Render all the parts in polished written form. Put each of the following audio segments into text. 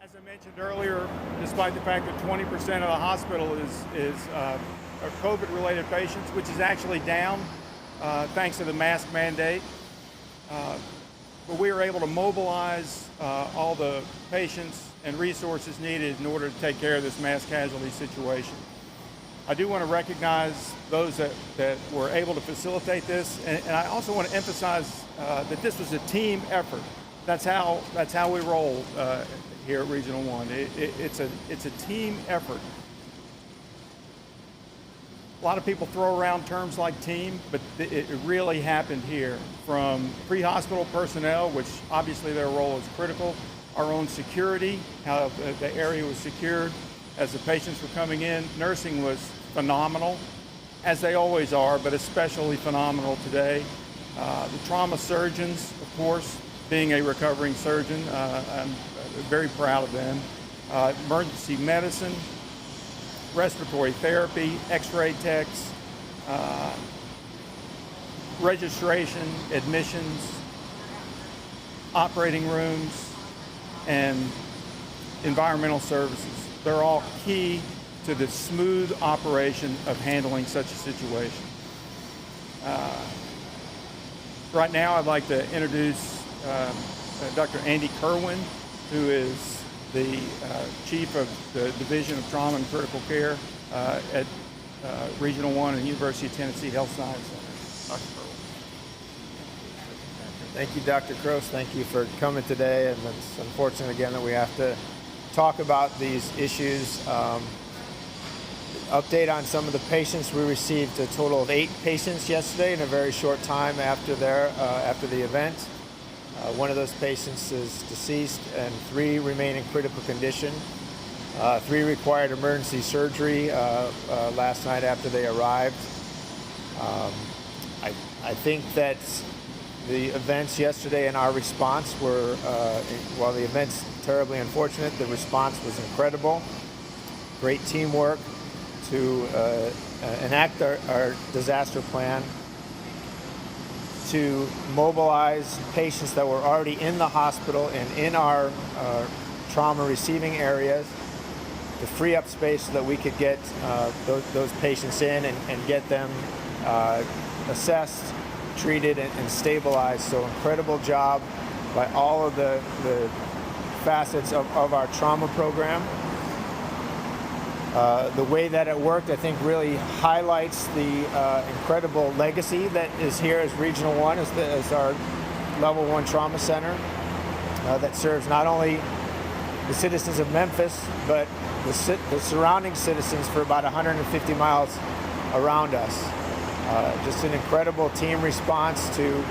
As I mentioned earlier, despite the fact that 20% of the hospital are COVID-related patients, which is actually down thanks to the mask mandate, but we were able to mobilize all the patients and resources needed in order to take care of this mass casualty situation. I do want to recognize those that were able to facilitate this, and I also want to emphasize that this was a team effort. That's how we roll here at Regional One. It's a team effort. A lot of people throw around terms like team, but it really happened here. From pre-hospital personnel, which obviously their role is critical, our own security, how the area was secured as the patients were coming in. Nursing was phenomenal, as they always are, but especially phenomenal today. The trauma surgeons, of course, being a recovering surgeon, I'm very proud of them. Emergency medicine, respiratory therapy, x-ray techs, registration, admissions, operating rooms, and environmental services. They're all key to the smooth operation of handling such a situation. Right now, I'd like to introduce Dr. Andy Kerwin, who is the chief of the Division of Trauma and Critical Care at Regional One and University of Tennessee Health Science Center. Dr. Kerwin. Thank you, Dr. Cross. Thank you for coming today, and it's unfortunate again that we have to talk about these issues. Update on some of the patients. We received a total of 8 patients yesterday in a very short time after the event. One of those patients is deceased, and 3 remain in critical condition. 3 required emergency surgery last night after they arrived. I think that the events yesterday and our response were, while the event's terribly unfortunate, the response was incredible. Great teamwork to enact our disaster plan, to mobilize patients that were already in the hospital and in our trauma receiving areas, to free up space so that we could get those patients in and get them assessed, treated, and stabilized. So incredible job by all of the facets of our trauma program. The way that it worked, I think, really highlights the incredible legacy that is here as Regional One, as our Level 1 Trauma Center that serves not only the citizens of Memphis, but the surrounding citizens for about 150 miles around us. Just an incredible team response to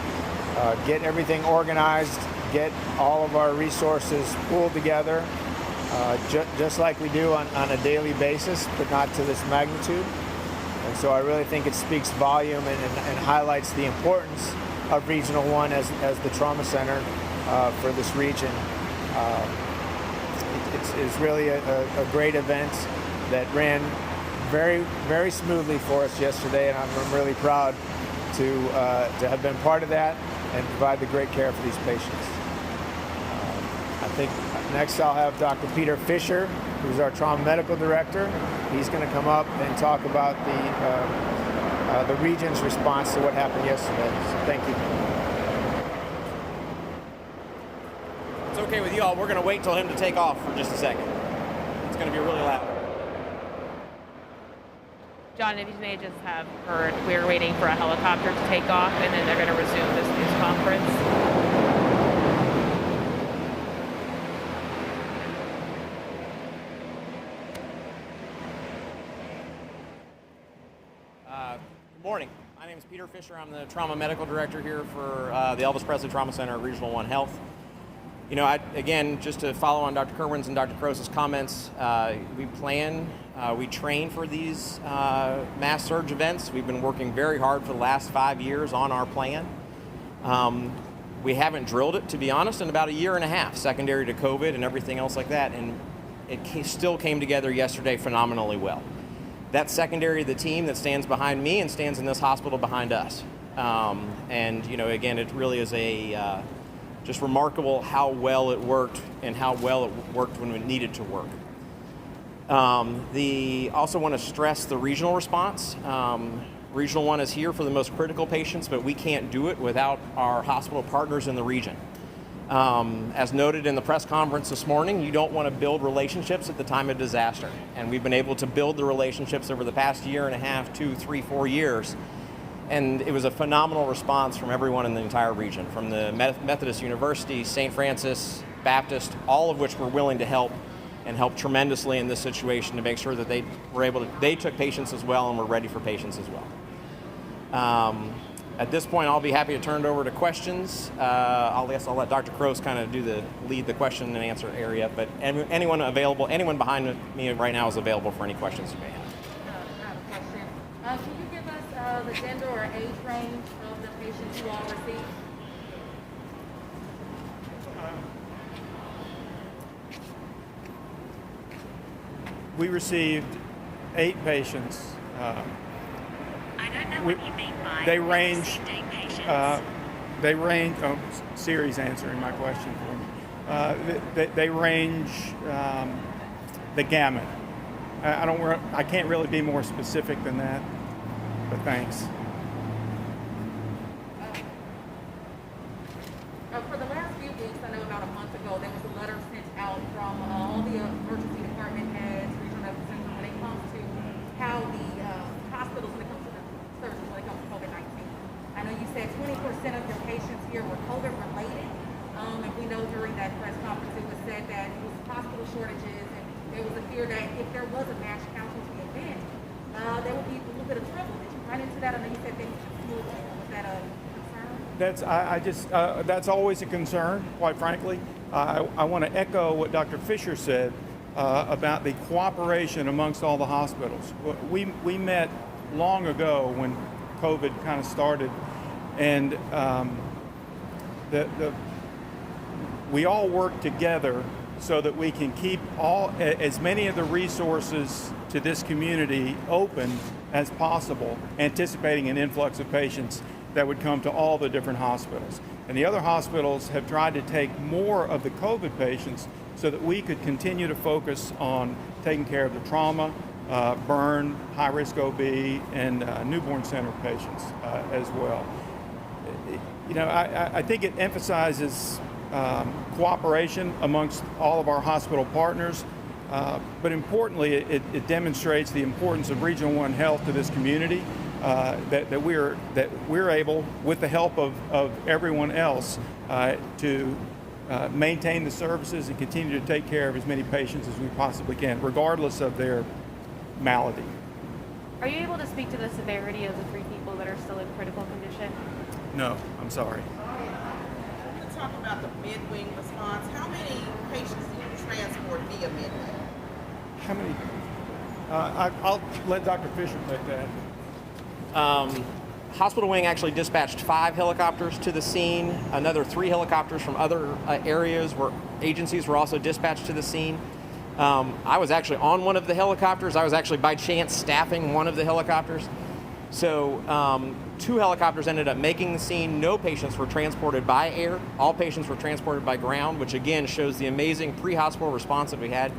get everything organized, get all of our resources pooled together, just like we do on a daily basis, but not to this magnitude. And so I really think it speaks volume and highlights the importance of Regional One as the trauma center for this region. It's really a great event that ran very, very smoothly for us yesterday, and I'm really proud to have been part of that and provide the great care for these patients. I think next I'll have Dr. Peter Fisher, who's our trauma medical director. He's going to come up and talk about the region's response to what happened yesterday. So thank you. It's okay with you all. We're going to wait till him to take off for just a second. It's going to be really loud. John, if you may just have heard, we're waiting for a helicopter to take off, and then they're going to resume this news conference. Good morning. My name is Peter Fisher. I'm the trauma medical director here for the Elvis Presley Trauma Center at Regional One Health. You know, again, just to follow on Dr. Kerwin's and Dr. Crose's comments, we train for these mass surge events. We've been working very hard for the last 5 years on our plan. We haven't drilled it, to be honest, in about a year and a half, secondary to COVID and everything else like that, and it still came together yesterday phenomenally well. That's secondary to the team that stands behind me and stands in this hospital behind us. And, you know, again, it really is just remarkable how well it worked and how well it worked when it needed to work. Also want to stress the regional response. Regional 1 is here for the most critical patients, but we can't do it without our hospital partners in the region. As noted in the press conference this morning, you don't want to build relationships at the time of disaster. And we've been able to build the relationships over the past year and a half, 2, 3, 4 years. And it was a phenomenal response from everyone in the entire region, from the Methodist University, St. Francis, Baptist, all of which were willing to help and helped tremendously in this situation to make sure that they took patients as well and were ready for patients as well. At this point, I'll be happy to turn it over to questions. I'll let Dr. Kroos kind of lead the question and answer area, but anyone behind me right now is available for any questions you may have. I have a question. Can you give us the gender or age range of the patients you all receive? We received 8 patients. I don't know what you mean by they range. received 8 patients. Oh, Siri's answering my question for me. They range the gamut. I can't really be more specific than that, but thanks. For the last few weeks, I know about a month ago, there was a letter sent out from all the emergency department heads, regional medical centers, when it comes to how the hospitals, when it comes to the surgeons, when it comes to COVID-19. I know you said 20% of your patients here were COVID related, and we know during that press conference it was said that it was hospital shortages, and there was a fear that if there was a mass casualty event, there would be a little bit of trouble. Did you run into that? I know you said things were smooth. Was that a concern? That's always a concern, quite frankly. I want to echo what Dr. Fisher said about the cooperation amongst all the hospitals. We met long ago when COVID kind of started, and we all work together so that we can keep as many of the resources to this community open as possible, anticipating an influx of patients that would come to all the different hospitals. And the other hospitals have tried to take more of the COVID patients so that we could continue to focus on taking care of the trauma, burn, high-risk OB, and newborn center patients as well. I think it emphasizes cooperation amongst all of our hospital partners, but importantly, it demonstrates the importance of Regional 1 Health to this community. That we're able, with the help of everyone else, to maintain the services and continue to take care of as many patients as we possibly can, regardless of their malady. Are you able to speak to the severity of the 3 people that are still in critical condition? No, I'm sorry. We're going to talk about the mid-wing response. How many patients do you transport via mid-wing? How many? I'll let Dr. Fisher take that. Hospital wing actually dispatched 5 helicopters to the scene. Another 3 helicopters from other agencies were also dispatched to the scene. I was actually on one of the helicopters. I was actually by chance staffing one of the helicopters. So 2 helicopters ended up making the scene. No patients were transported by air. All patients were transported by ground, which again shows the amazing pre-hospital response that we had.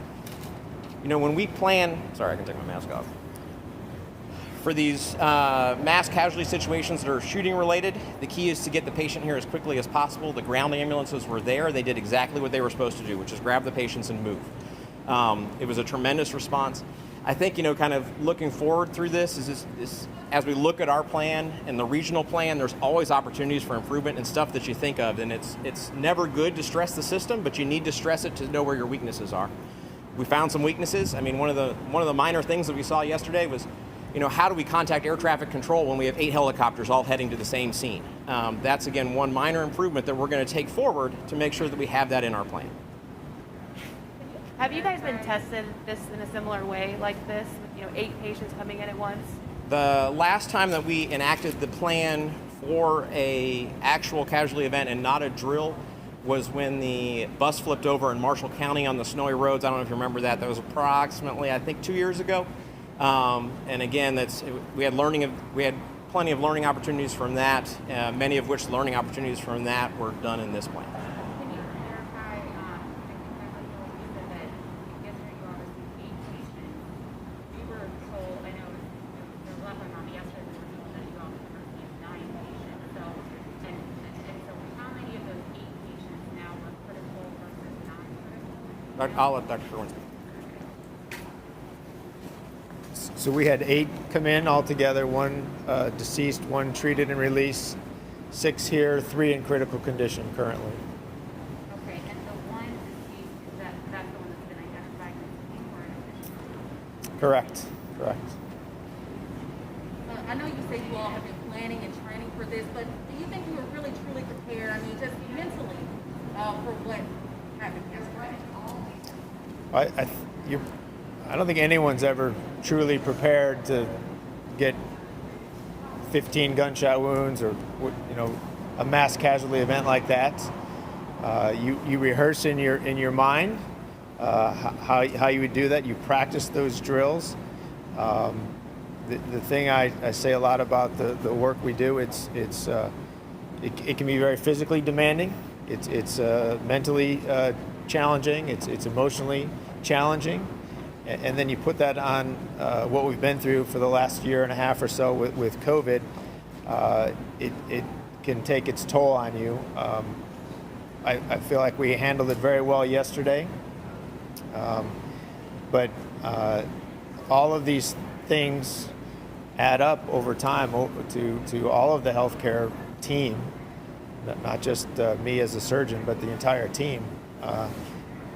When we plan, sorry, I can take my mask off. For these mass casualty situations that are shooting related, the key is to get the patient here as quickly as possible. The ground ambulances were there. They did exactly what they were supposed to do, which is grab the patients and move. It was a tremendous response. I think, kind of looking forward through this is as we look at our plan and the regional plan, there's always opportunities for improvement and stuff that you think of. And it's never good to stress the system, but you need to stress it to know where your weaknesses are. We found some weaknesses. I mean, one of the minor things that we saw yesterday was, how do we contact air traffic control when we have 8 helicopters all heading to the same scene? That's, again, one minor improvement that we're going to take forward to make sure that we have that in our plan. Have you guys been tested this in a similar way like this, with 8 patients coming in at once? The last time that we enacted the plan for a actual casualty event and not a drill was when the bus flipped over in Marshall County on the snowy roads. I don't know if you remember that. That was approximately, I think, 2 years ago. And again, we had plenty of learning opportunities from that, many of which learning opportunities from that were done in this plan. I'll let Dr. Kerwin speak. So we had 8 come in altogether, 1 deceased, 1 treated and released, 6 here, 3 in critical condition currently. Okay, and the one deceased, that's the one that's been identified as being Correct. I know you say you all have been planning and training for this, but do you think you were really truly prepared? I mean, just mentally for what happened yesterday? I don't think anyone's ever truly prepared to get 15 gunshot wounds or a mass casualty event like that. You rehearse in your mind how you would do that. You practice those drills. The thing I say a lot about the work we do, it can be very physically demanding. It's mentally challenging. It's emotionally challenging. And then you put that on what we've been through for the last year and a half or so with COVID. It can take its toll on you. I feel like we handled it very well yesterday. But all of these things add up over time to all of the healthcare team, not just me as a surgeon, but the entire team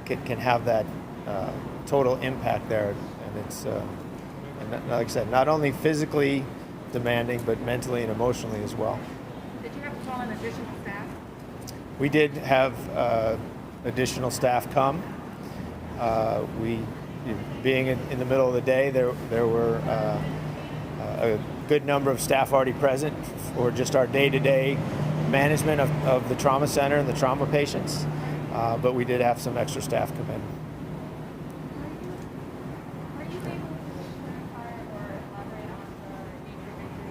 can have that total impact there. And it's, like I said, not only physically demanding, but mentally and emotionally as well. Did you have to call in additional staff? We did have additional staff come. Being in the middle of the day, there were a good number of staff already present for just our day-to-day management of the trauma center and the trauma patients. But we did have some extra staff come in. Are you able to clarify or elaborate on the nature of injuries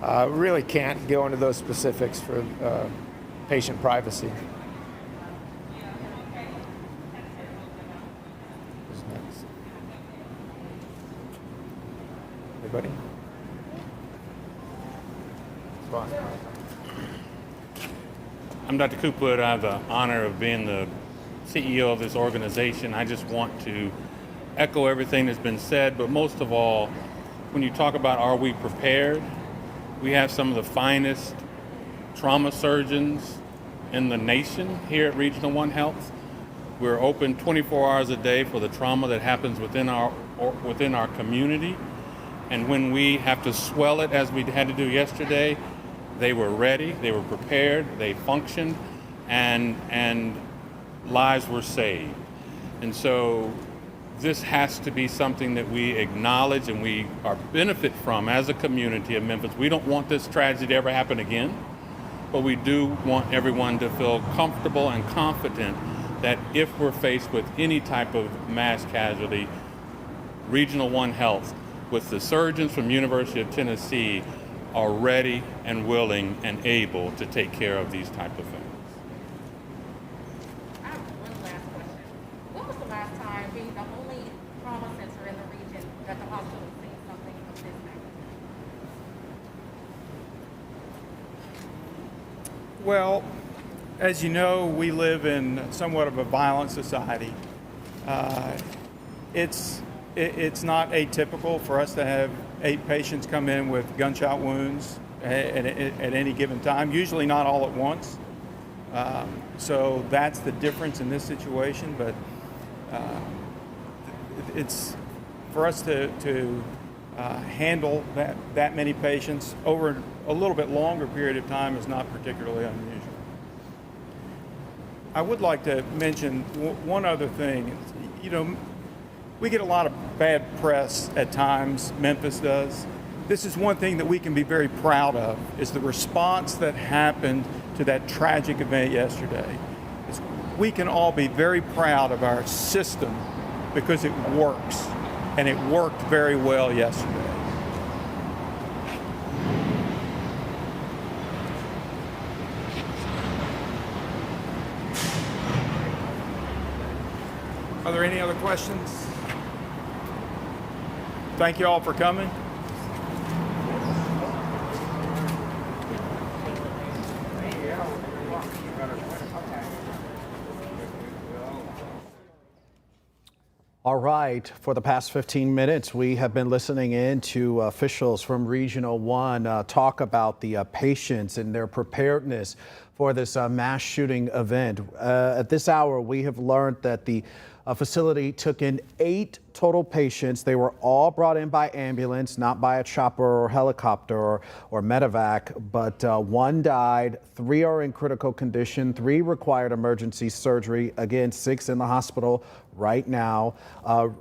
specifically? Really can't go into those specifics for patient privacy. Who's next? Anybody? Fine. I'm Dr. Coopwood. I have the honor of being the CEO of this organization. I just want to echo everything that's been said, but most of all, when you talk about are we prepared, we have some of the finest trauma surgeons in the nation here at Regional One Health. We're open 24 hours a day for the trauma that happens within our community. And when we have to swell it, as we had to do yesterday, they were ready, they were prepared, they functioned, and lives were saved. And so this has to be something that we acknowledge and we are benefit from as a community of Memphis. We don't want this tragedy to ever happen again, but we do want everyone to feel comfortable and confident that if we're faced with any type of mass casualty, Regional One Health, with the surgeons from University of Tennessee, are ready and willing and able to take care of these type of things. I have one last question. When was the last time, being the only trauma center in the region, that the hospital has seen something of this magnitude? Well, as you know, we live in somewhat of a violent society. It's not atypical for us to have 8 patients come in with gunshot wounds at any given time, usually not all at once. So that's the difference in this situation, but it's for us to handle that many patients over a little bit longer period of time is not particularly unusual. I would like to mention one other thing. We get a lot of bad press at times, Memphis does. This is one thing that we can be very proud of, is the response that happened to that tragic event yesterday. We can all be very proud of our system because it works, and it worked very well yesterday. Are there any other questions? Thank you all for coming. All right, for the past 15 minutes, we have been listening in to officials from Regional 1 talk about the patients and their preparedness for this mass shooting event. At this hour, we have learned that the facility took in 8 total patients. They were all brought in by ambulance, not by a chopper or helicopter or medevac, but 1 died, 3 are in critical condition, 3 required emergency surgery. Again, 6 in the hospital right now.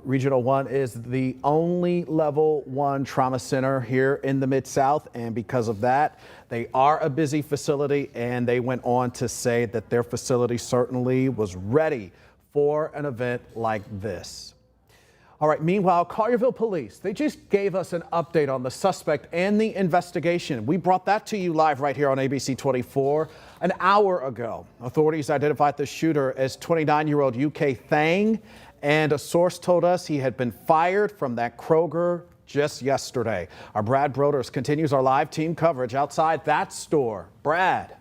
Regional 1 is the only level 1 trauma center here in the Mid-South, and because of that, they are a busy facility, and they went on to say that their facility certainly was ready for an event like this. All right, meanwhile, Collierville police, they just gave us an update on the suspect and the investigation. We brought that to you live right here on ABC 24 an hour ago. Authorities identified the shooter as 29-year-old UK Thang, and a source told us he had been fired from that Kroger just yesterday. Our Brad Broders continues our live team coverage outside that store. Brad.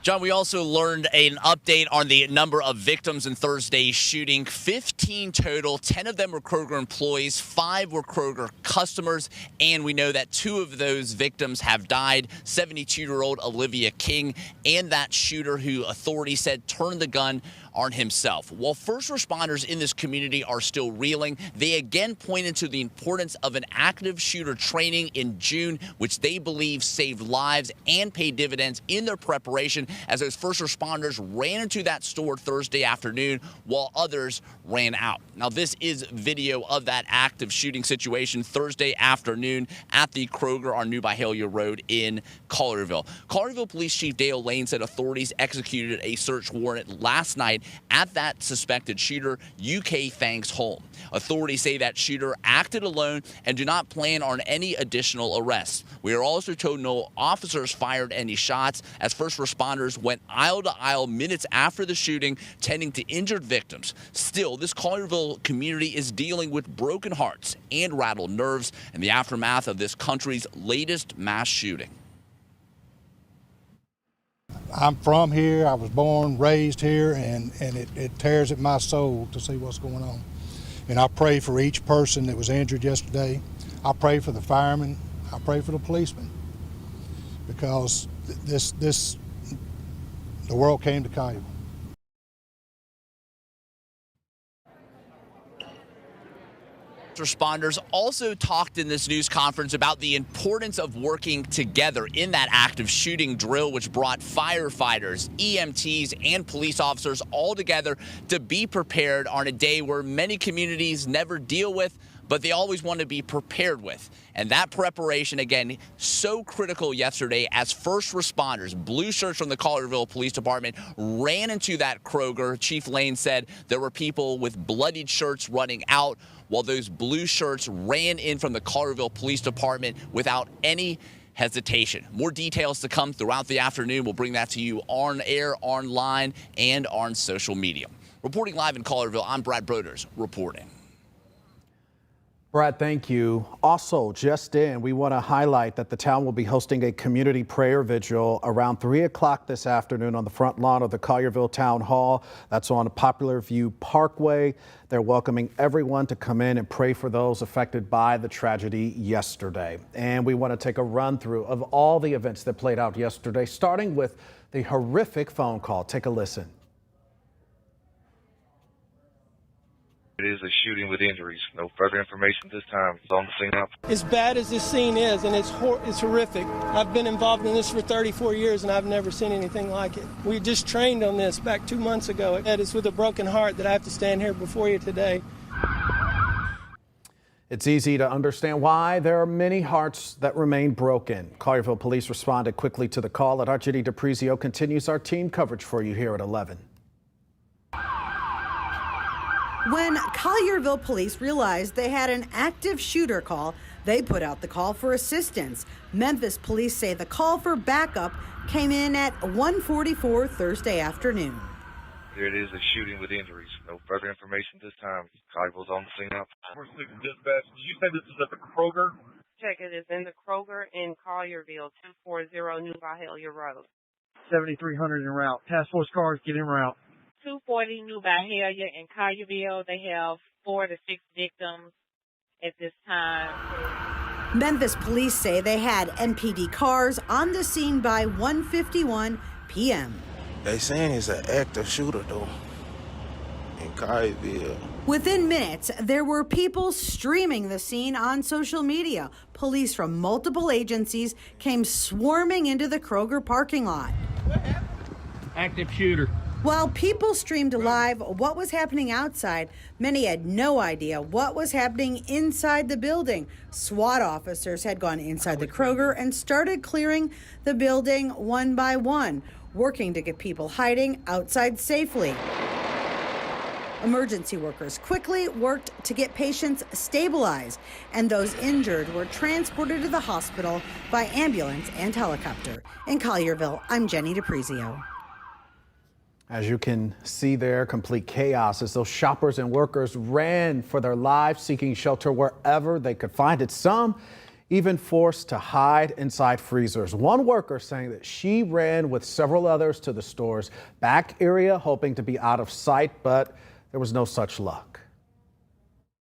John, we also learned an update on the number of victims in Thursday's shooting. 15 total. 10 of them were Kroger employees. 5 were Kroger customers. And we know that 2 of those victims have died. 72-year-old Olivia King and that shooter who authorities said turned the gun on himself. While first responders in this community are still reeling, they again pointed to the importance of an active shooter training in June, which they believe saved lives and paid dividends in their preparation as those first responders ran into that store Thursday afternoon while others ran out. Now, this is video of that active shooting situation Thursday afternoon at the Kroger on New Byhalia Road in Collierville. Collierville Police Chief Dale Lane said authorities executed a search warrant last night at that suspected shooter, UK Thang's home. Authorities say that shooter acted alone and do not plan on any additional arrests. We are also told no officers fired any shots as first responders went aisle to aisle minutes after the shooting, tending to injured victims. Still, this Collierville community is dealing with broken hearts and rattled nerves in the aftermath of this country's latest mass shooting. I'm from here. I was born, raised here, and it tears at my soul to see what's going on. And I pray for each person that was injured yesterday. I pray for the firemen. I pray for the policemen, because the world came to Collierville. Responders also talked in this news conference about the importance of working together in that active shooting drill, which brought firefighters, EMTs, and police officers all together to be prepared on a day where many communities never deal with, but they always want to be prepared with. And that preparation, again, so critical yesterday as first responders, blue shirts from the Collierville Police Department, ran into that Kroger. Chief Lane said there were people with bloodied shirts running out, while those blue shirts ran in from the Collierville Police Department without any hesitation. More details to come throughout the afternoon. We'll bring that to you on air, online, and on social media. Reporting live in Collierville, I'm Brad Broders reporting. Brad, thank you. Also, just in, we want to highlight that the town will be hosting a community prayer vigil around 3 o'clock this afternoon on the front lawn of the Collierville Town Hall. That's on Poplar View Parkway. They're welcoming everyone to come in and pray for those affected by the tragedy yesterday. And we want to take a run through of all the events that played out yesterday, starting with the horrific phone call. Take a listen. It is a shooting with injuries. No further information this time. It's on the scene now. As bad as this scene is, and it's horrific. I've been involved in this for 34 years, and I've never seen anything like it. We just trained on this back 2 months ago. It's with a broken heart that I have to stand here before you today. It's easy to understand why there are many hearts that remain broken. Collierville police responded quickly to the call, and our Ginny DePrizio continues our team coverage for you here at 11. When Collierville police realized they had an active shooter call, they put out the call for assistance. Memphis police say the call for backup came in at 1:44 Thursday afternoon. There it is, a shooting with injuries. No further information this time. Collierville's on the scene now. Dispatch, did you say this is at the Kroger? Check it is in the Kroger in Collierville, 240 New Byhalia Road. 7300 en route. Task force cars, get en route. 240 New Valhalla in Collierville. They have 4 to 6 victims at this time. Memphis police say they had MPD cars on the scene by 1:51 p.m. They saying he's an active shooter though in Collierville. Within minutes, there were people streaming the scene on social media. Police from multiple agencies came swarming into the Kroger parking lot. Active shooter. While people streamed live what was happening outside, many had no idea what was happening inside the building. SWAT officers had gone inside the Kroger and started clearing the building one by one, working to get people hiding outside safely. Emergency workers quickly worked to get patients stabilized, and those injured were transported to the hospital by ambulance and helicopter. In Collierville, I'm Jenny DePrizio. As you can see there, complete chaos as those shoppers and workers ran for their lives, seeking shelter wherever they could find it. Some even forced to hide inside freezers. One worker saying that she ran with several others to the store's back area, hoping to be out of sight, but there was no such luck.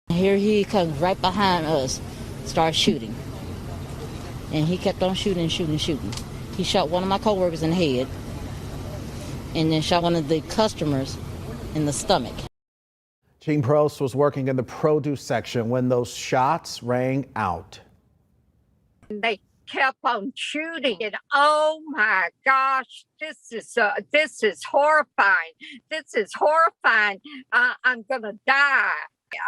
Here he comes right behind us, starts shooting. And he kept on shooting. He shot one of my coworkers in the head and then shot one of the customers in the stomach. Gene Prost was working in the produce section when those shots rang out. They kept on shooting, and oh my gosh, this is horrifying. This is horrifying. I'm gonna die.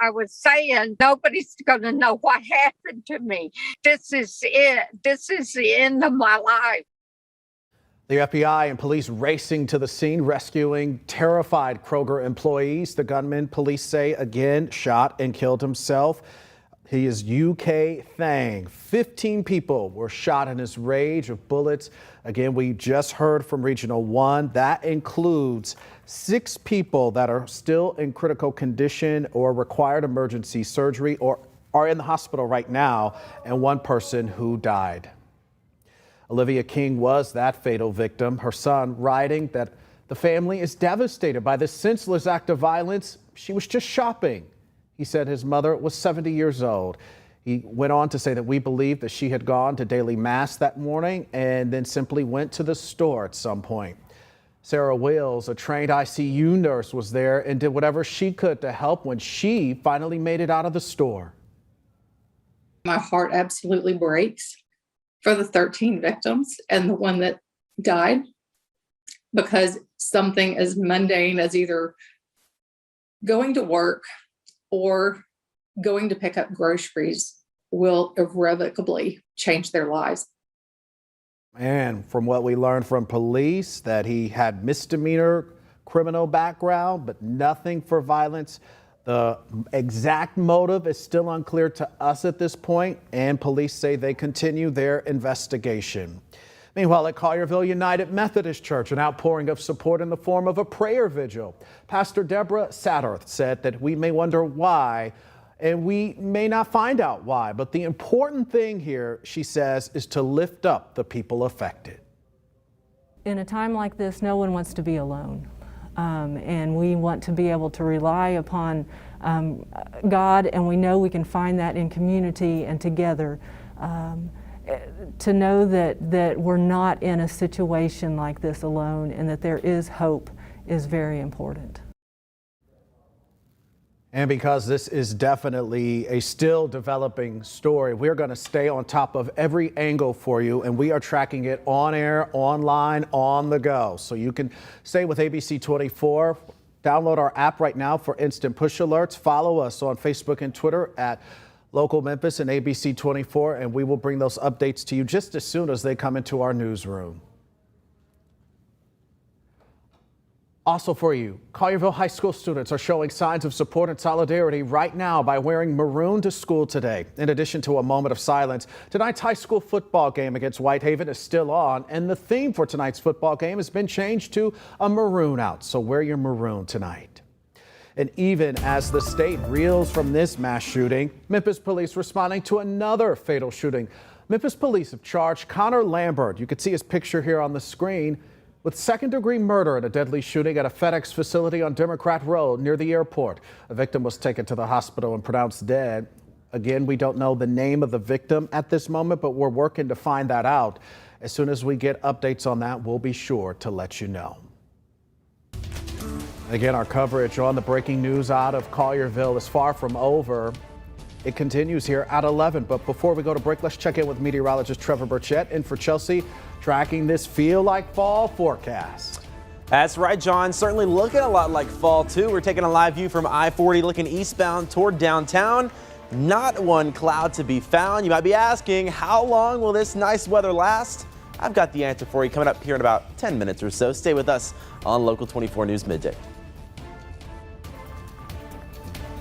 I was saying nobody's gonna know what happened to me. This is it. This is the end of my life. The FBI and police racing to the scene, rescuing terrified Kroger employees. The gunman, police say, again shot and killed himself. He is UK Thang. 15 people were shot in his rage of bullets. Again, we just heard from Regional 1. That includes 6 people that are still in critical condition or required emergency surgery or are in the hospital right now, and 1 person who died. Olivia King was that fatal victim. Her son writing that the family is devastated by this senseless act of violence. She was just shopping. He said his mother was 70 years old. He went on to say that we believe that she had gone to daily mass that morning and then simply went to the store at some point. Sarah Wills, a trained ICU nurse, was there and did whatever she could to help when she finally made it out of the store. My heart absolutely breaks for the 13 victims and the one that died, because something as mundane as either going to work or going to pick up groceries will irrevocably change their lives. And from what we learned from police, that he had misdemeanor criminal background, but nothing for violence. The exact motive is still unclear to us at this point, and police say they continue their investigation. Meanwhile, at Collierville United Methodist Church, an outpouring of support in the form of a prayer vigil. Pastor Deborah Satterth said that we may wonder why, and we may not find out why, but the important thing here, she says, is to lift up the people affected. In a time like this, no one wants to be alone. And we want to be able to rely upon God, and we know we can find that in community and together. To know that we're not in a situation like this alone and that there is hope is very important. And because this is definitely a still developing story, we're going to stay on top of every angle for you, and we are tracking it on air, online, on the go. So you can stay with ABC 24. Download our app right now for instant push alerts. Follow us on Facebook and Twitter at Local Memphis and ABC 24, and we will bring those updates to you just as soon as they come into our newsroom. Also for you, Collierville High School students are showing signs of support and solidarity right now by wearing maroon to school today. In addition to a moment of silence, tonight's high school football game against Whitehaven is still on, and the theme for tonight's football game has been changed to a maroon out. So wear your maroon tonight. And even as the state reels from this mass shooting, Memphis police responding to another fatal shooting. Memphis police have charged Connor Lambert, you can see his picture here on the screen, With second-degree murder and a deadly shooting at a FedEx facility on Democrat Road near the airport. A victim was taken to the hospital and pronounced dead. Again, we don't know the name of the victim at this moment, but we're working to find that out. As soon as we get updates on that, we'll be sure to let you know. Again, our coverage on the breaking news out of Collierville is far from over. It continues here at 11. But before we go to break, let's check in with meteorologist Trevor Burchett in for Chelsea, tracking this feel like fall forecast. That's right, John. Certainly looking a lot like fall, too. We're taking a live view from I-40 looking eastbound toward downtown. Not one cloud to be found. You might be asking, how long will this nice weather last? I've got the answer for you coming up here in about 10 minutes or so. Stay with us on Local 24 News Midday.